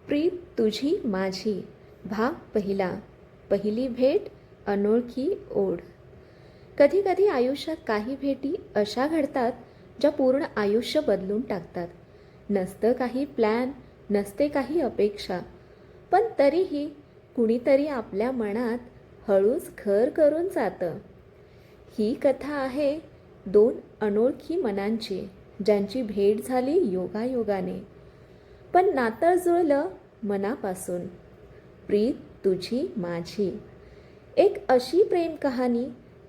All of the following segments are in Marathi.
प्रीत तुझी माझी भाग पहिला. पहिली भेट, अनोळखी ओढ. कधी कधी आयुष्यात काही भेटी अशा घडतात ज्या पूर्ण आयुष्य बदलून टाकतात. नसतं काही प्लॅन, नसते काही अपेक्षा, पण तरीही कुणीतरी आपल्या मनात हळूच घर करून जातं. ही कथा आहे दोन अनोळखी मनांची, ज्यांची भेट झाली योगायोगाने, पण नातं जुळलं मनापासून. प्रीत तुझी माझी, एक अशी प्रेम कहाणी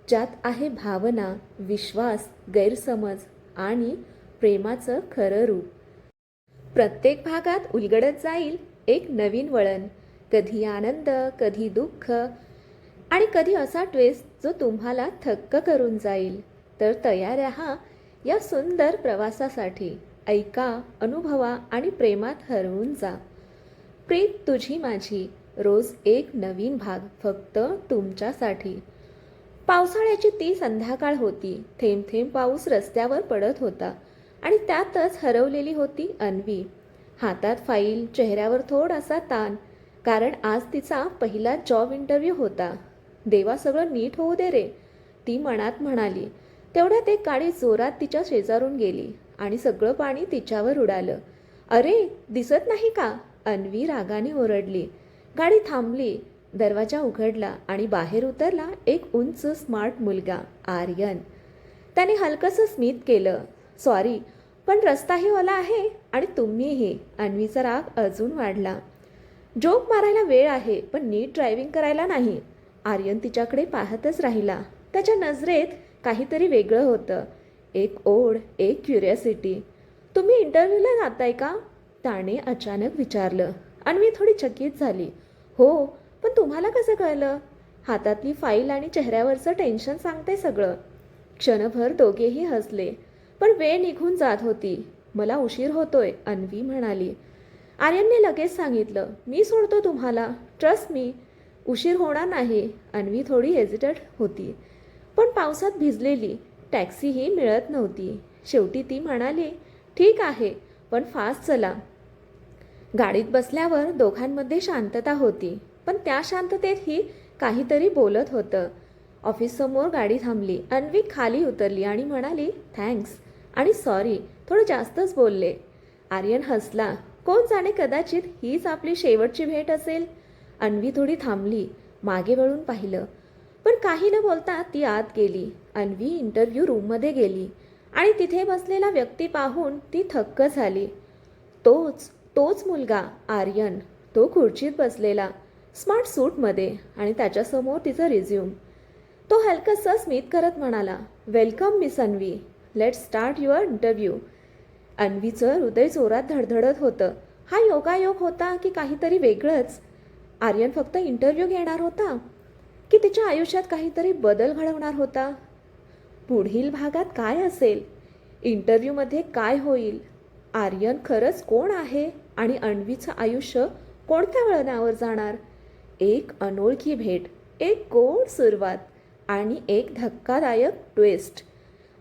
ज्यात आहे भावना, विश्वास, गैरसमज आणि प्रेमाचं खरं रूप. प्रत्येक भागात उलगडत जाईल एक नवीन वळण, कधी आनंद, कधी दुःख आणि कधी असा ट्विस्ट जो तुम्हाला थक्क करून जाईल. तर तयार राहा या सुंदर प्रवासासाठी. ऐका, अनुभवा आणि प्रेमात हरवून जा. प्रीत तुझी माझी, रोज एक नवीन भाग फक्त तुमच्यासाठी. पावसाळ्याची ती संध्याकाळ होती. थेंब थेंब पाऊस रस्त्यावर पडत होता आणि त्यातच हरवलेली होती अन्वी. हातात फाईल, चेहऱ्यावर थोडासा ताण, कारण आज तिचा पहिला जॉब इंटरव्ह्यू होता. देवा, सगळं नीट होऊ दे रे, ती मनात म्हणाली. तेवढ्यात एक गाडी जोरात तिच्या शेजारून गेली आणि सगळं पाणी तिच्यावर उडालं. अरे, दिसत नाही का? अन्वी रागाने ओरडली. गाडी थांबली, दरवाजा उघडला आणि बाहेर उतरला एक उंच स्मार्ट मुलगा, आर्यन. त्याने हलकंसं स्मित केलं. सॉरी, पण रस्ताही ओला आहे आणि तुम्हीही. अन्वीचा राग अजून वाढला. जोक मारायला वेळ आहे, पण नीट ड्रायव्हिंग करायला नाही. आर्यन तिच्याकडे पाहतच राहिला. त्याच्या नजरेत काहीतरी वेगळं होतं. एक ओढ, एक क्युरिओसिटी. तुम्ही इंटरव्ह्यूला जाताय का? त्याने अचानक विचारलं. अन्वी थोडी चकित झाली. हो, पण तुम्हाला कसं कळलं? हातातली फाईल आणि चेहऱ्यावरचं टेन्शन सांगते सगळं. क्षणभर दोघेही हसले, पण वेळ निघून जात होती. मला उशीर होतोय, अन्वी म्हणाली. आर्यनने लगेच सांगितलं, मी सोडतो तुम्हाला, ट्रस्ट मी. उशीर होणार नाही. अन्वी थोडी हेजिटेट होती, पण पावसात भिजलेली, टॅक्सीही मिळत नव्हती. शेवटी ती म्हणाली, ठीक आहे, पण फास्ट चला. गाडीत बसल्यावर दोघांमध्ये शांतता होती, पण त्या शांततेतही काहीतरी बोलत होतं. ऑफिससमोर गाडी थांबली. अन्वी खाली उतरली आणि म्हणाली, थँक्स आणि सॉरी, थोडं जास्तच बोलले. आर्यन हसला. कोण जाणे, कदाचित हीच आपली शेवटची भेट असेल. अन्वी थोडी थांबली, मागे वळून पाहिलं, पण काही न बोलता ती आत गेली. अन्वी इंटरव्ह्यू रूममध्ये गेली आणि तिथे बसलेला व्यक्ती पाहून ती थक्क झाली. तोच तोच मुलगा, आर्यन. तो खुर्चीत बसलेला, स्मार्ट सूटमध्ये, आणि त्याच्यासमोर तिचं रिझ्यूम. तो हलकंसं स्मित करत म्हणाला, welcome miss Anvi, let's start your interview. अन्वीचं हृदय जोरात धडधडत होतं. हा योगायोग होता की काहीतरी वेगळंच? आर्यन फक्त इंटरव्ह्यू घेणार होता की तिच्या आयुष्यात काहीतरी बदल घडवणार होता? पुढील भागात काय असेल? इंटरव्ह्यूमध्ये काय होईल? आर्यन खरंच कोण आहे आणि अन्वीचं आयुष्य कोणत्या वळणावर जाणार? एक अनोळखी भेट, एक गोड सुरुवात आणि एक धक्कादायक ट्विस्ट.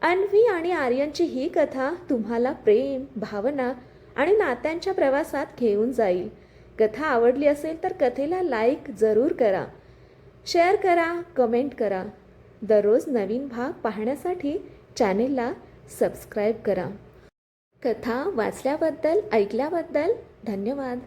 अन्वी आणि आर्यनची ही कथा तुम्हाला प्रेम, भावना आणि नात्यांच्या प्रवासात घेऊन जाईल. कथा आवडली असेल तर कथेला लाईक जरूर करा, शेअर करा, कमेंट करा. दररोज नवीन भाग पाहण्यासाठी चॅनेलला सबस्क्राईब करा. कथा वाचल्याबद्दल, ऐकल्याबद्दल धन्यवाद.